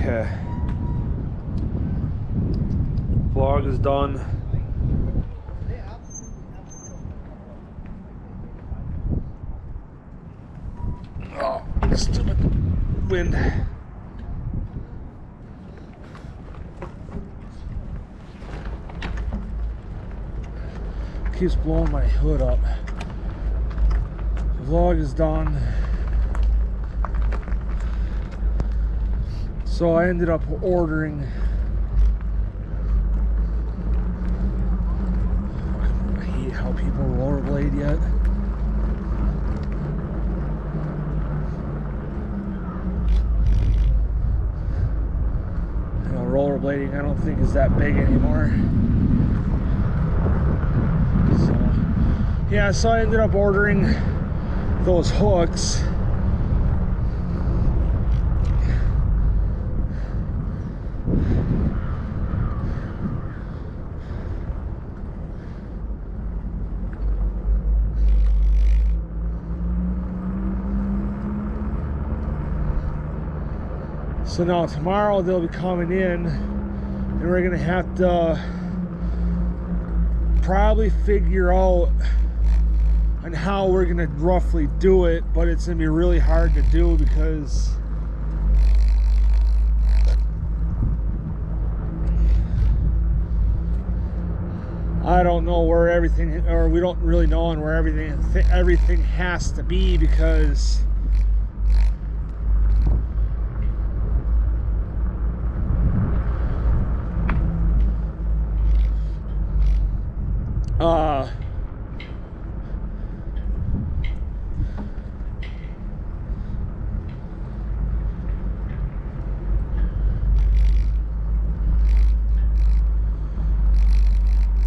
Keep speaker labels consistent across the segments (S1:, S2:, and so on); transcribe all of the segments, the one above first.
S1: Okay. Vlog is done. Oh, stupid wind. Keeps blowing my hood up. The vlog is done. So I ended up ordering. I hate how people rollerblade yet. You know, rollerblading I don't think is that big anymore. So yeah, so I ended up ordering those hooks. So now tomorrow they'll be coming in and we're gonna have to probably figure out on how we're gonna roughly do it, but it's gonna be really hard to do because I don't know where everything, or we don't really know on where everything has to be, because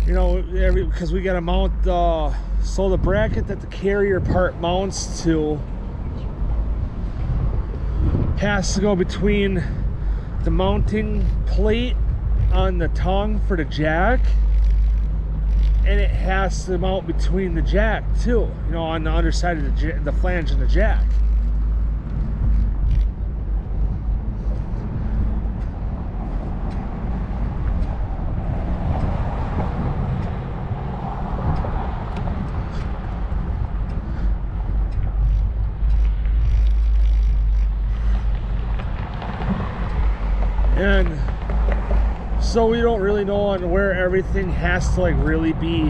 S1: you know, because we got to mount so the bracket that the carrier part mounts to has to go between the mounting plate on the tongue for the jack, and it has to mount between the jack too, you know, on the underside of the flange of the jack. And so we don't really know on where everything has to like really be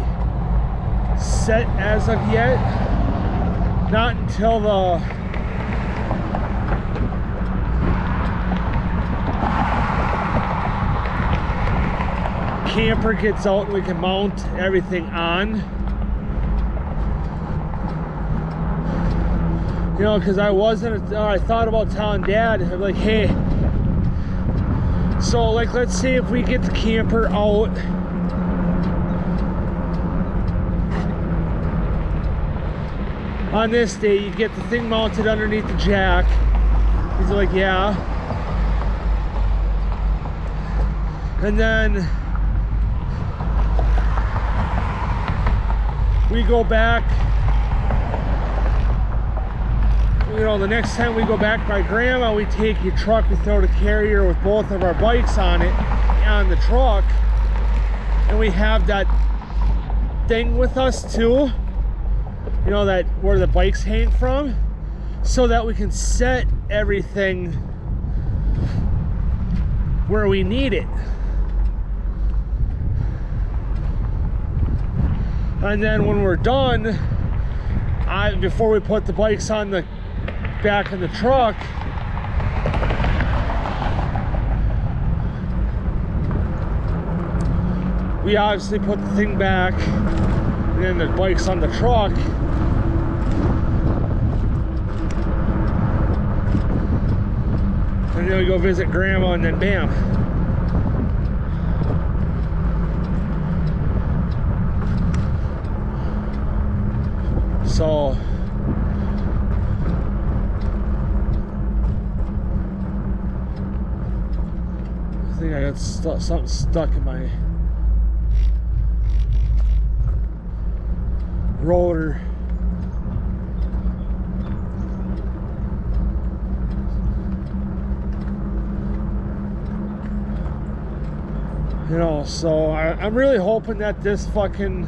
S1: set as of yet. Not until the camper gets out and we can mount everything on. You know, because I thought about telling Dad, I'm like, hey, so like, let's say if we get the camper out on this day, you get the thing mounted underneath the jack. He's like, yeah. And then we go back, you know, the next time we go back by Grandma, we take your truck, we throw the carrier with both of our bikes on it, on the truck, and we have that thing with us too, you know, that where the bikes hang from, so that we can set everything where we need it. And then when we're done, before we put the bikes on the back in the truck, we obviously put the thing back, and then the bike's on the truck. And then we go visit Grandma, and then bam. So I think I got something stuck in my rotor. You know, so I'm really hoping that this fucking,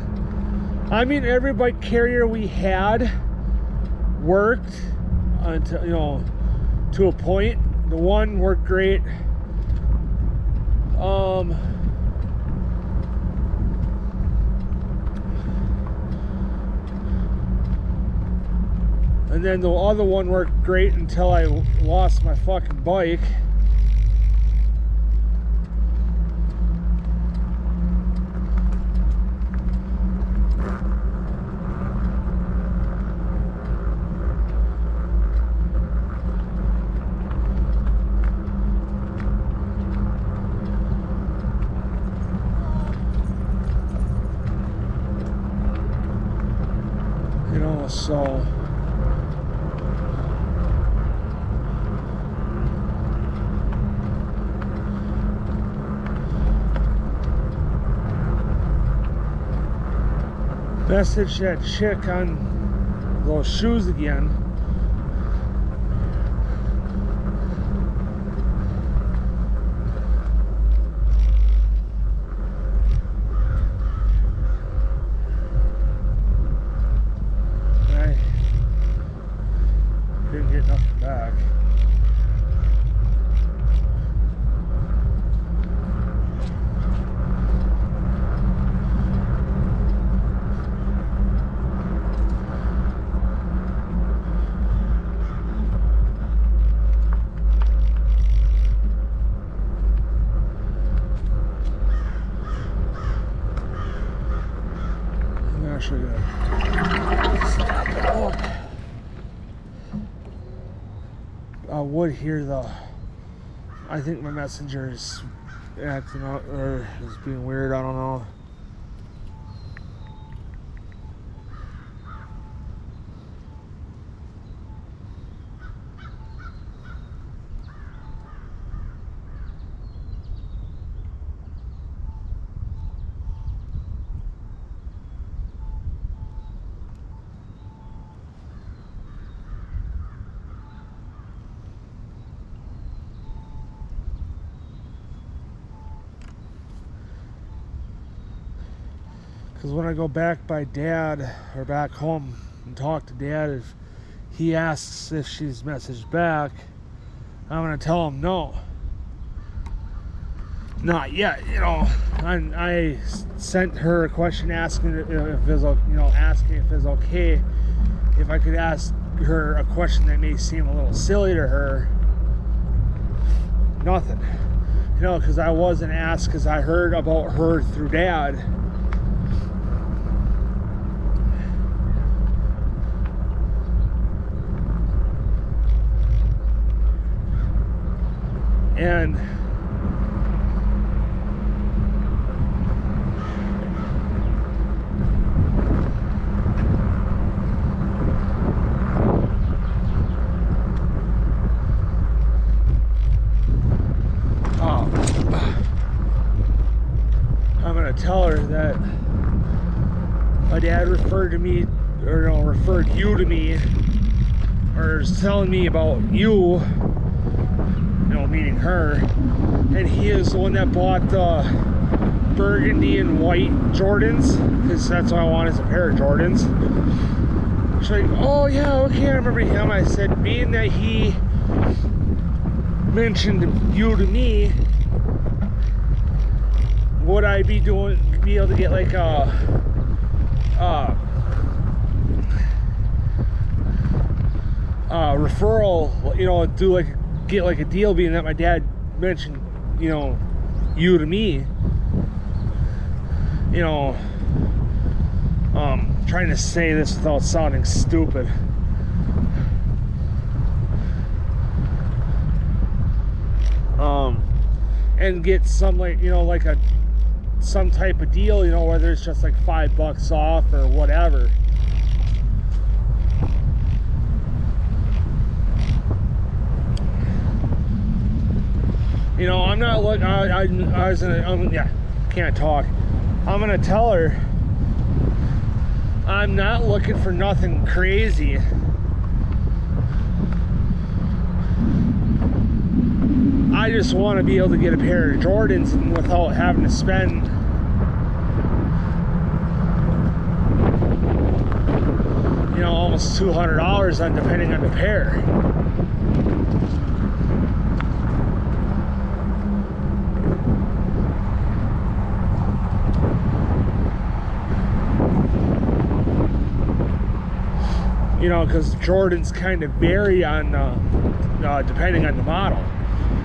S1: I mean, every bike carrier we had worked until, you know, to a point. The one worked great. And then the other one worked great until I lost my fucking bike. You know, so message that chick on those shoes again. I didn't get nothing back. Actually gonna stop it up. I would hear the, I think my messenger is acting out or is being weird, I don't know. Because when I go back by Dad or back home and talk to Dad, if he asks if she's messaged back, I'm gonna tell him no, not yet. You know, I sent her a question asking if it was, you know, asking if it's okay if I could ask her a question that may seem a little silly to her. Nothing, you know, because I wasn't asked because I heard about her through Dad. And I'm gonna tell her that my dad referred to me, or you know, referred you to me, or is telling me about you, meaning her, and he is the one that bought the burgundy and white Jordans, because that's what I want, is a pair of Jordans. She's like, oh yeah, okay, I remember him. I said, being that he mentioned you to me, would I be able to get like a referral, you know, get like a deal, being that my dad mentioned, you know, you to me. You know, trying to say this without sounding stupid. And get some, like, you know, like some type of deal, you know, whether it's just like $5 off or whatever. You know, I'm not looking. I was gonna, yeah, can't talk. I'm gonna tell her I'm not looking for nothing crazy. I just want to be able to get a pair of Jordans and without having to spend, you know, almost $200 on depending on the pair. You know, because Jordans kind of vary on depending on the model.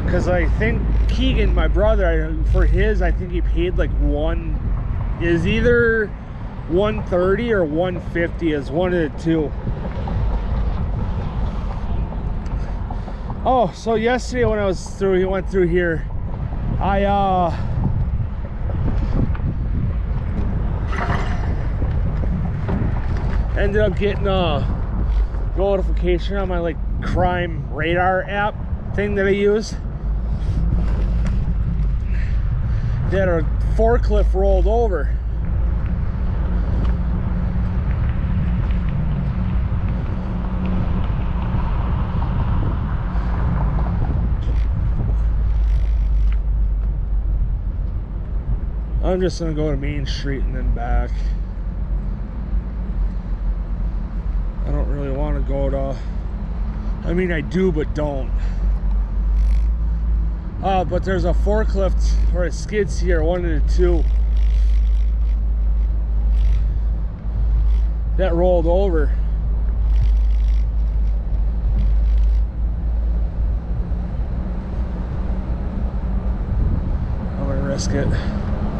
S1: Because I think Keegan, my brother, for his, I think he paid like either 130 or 150 is one of the two. Oh, so yesterday when I was through, he went through here, I ended up getting a notification on my like crime radar app thing that I use that a forklift rolled over. I'm just gonna go to Main Street and then back. I don't really want to go to, I mean I do but don't. But there's a forklift or a skid steer, one of the two, that rolled over. I'm gonna risk it.